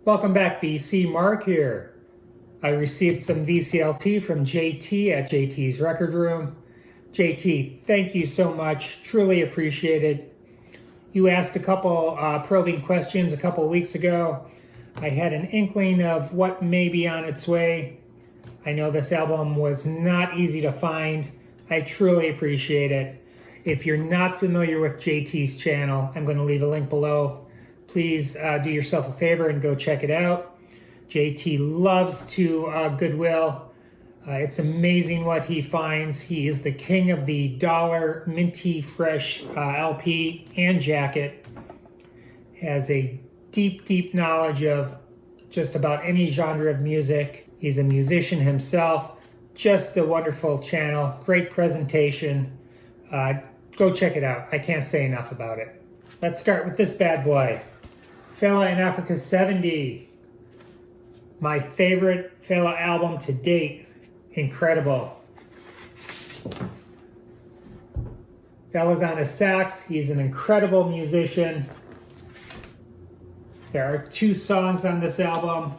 Welcome back, VC. Mark here. I received some VCLT from JT at JT's Record Room. JT, thank you so much. Truly appreciate it. You asked a couple probing questions a couple weeks ago. I had an inkling of what may be on its way. I know this album was not easy to find. I truly appreciate it. If you're not familiar with JT's channel, I'm going to leave a link below. Please do yourself a favor and go check it out. JT loves to Goodwill. It's amazing what he finds. He is the king of the dollar minty fresh LP and jacket. Has a deep knowledge of just about any genre of music. He's a musician himself. Just a wonderful channel. Great presentation. Go check it out. I can't say enough about it. Let's start with this bad boy. Fela in Africa 70. My favorite Fela album to date. Incredible. Fela's on his sax. He's an incredible musician. There are 2 songs on this album.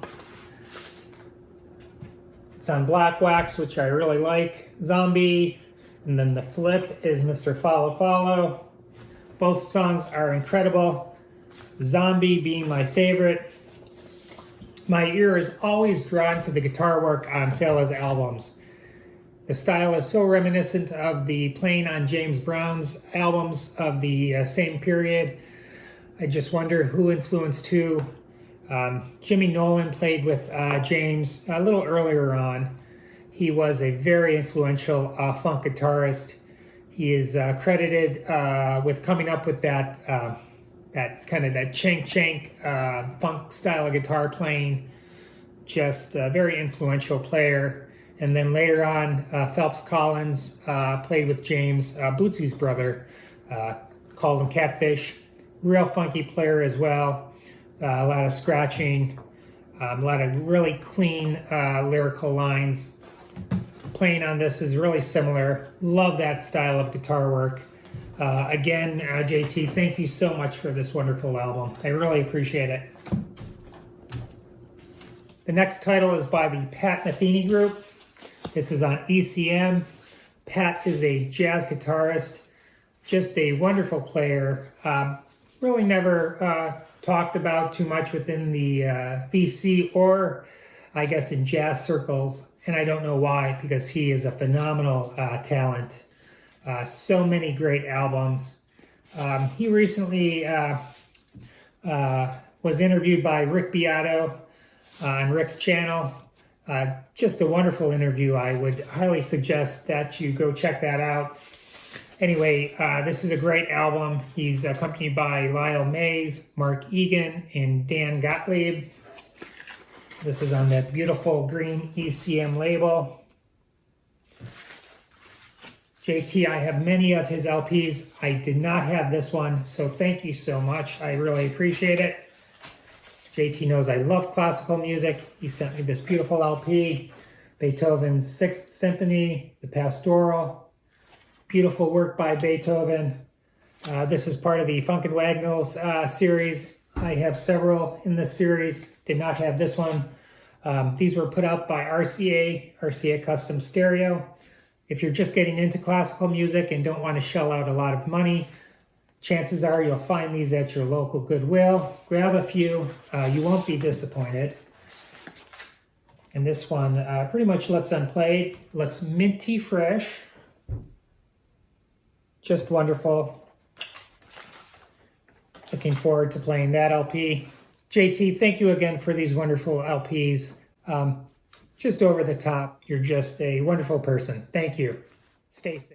It's on Black Wax, which I really like. Zombie. And then the flip is Mr. Follow Follow. Both songs are incredible. Zombie being my favorite. My ear is always drawn to the guitar work on Fela's albums. The style is so reminiscent of the playing on James Brown's albums of the same period. I just wonder who influenced who. Jimmy Nolan played with James a little earlier on. He was a very influential funk guitarist. He is credited with coming up with that chank funk style of guitar playing. Just a very influential player. And then later on, Phelps Collins played with James, Bootsy's brother, called him Catfish. Real funky player as well. A lot of scratching, a lot of really clean lyrical lines. Playing on this is really similar. Love that style of guitar work. Again, JT, thank you so much for this wonderful album. I really appreciate it. The next title is by the Pat Metheny Group. This is on ECM. Pat is a jazz guitarist, just a wonderful player. Really never talked about too much within the VC or I guess in jazz circles. And I don't know why, because he is a phenomenal talent. So many great albums. He recently was interviewed by Rick Beato on Rick's channel. Just a wonderful interview. I would highly suggest that you go check that out. Anyway, this is a great album. He's accompanied by Lyle Mays, Mark Egan, and Dan Gottlieb. This is on that beautiful green ECM label. JT, I have many of his LPs. I did not have this one, so thank you so much. I really appreciate it. JT knows I love classical music. He sent me this beautiful LP, Beethoven's 6th Symphony, the Pastoral. Beautiful work by Beethoven. This is part of the Funk and Wagnalls series. I have several in this series. Did not have this one. These were put out by RCA Custom Stereo. If you're just getting into classical music and don't want to shell out a lot of money, chances are you'll find these at your local Goodwill. Grab a few. You won't be disappointed. And this one pretty much looks unplayed. Looks minty fresh. Just wonderful. Looking forward to playing that LP. JT, thank you again for these wonderful LPs. Just over the top. You're just a wonderful person. Thank you. Stay safe.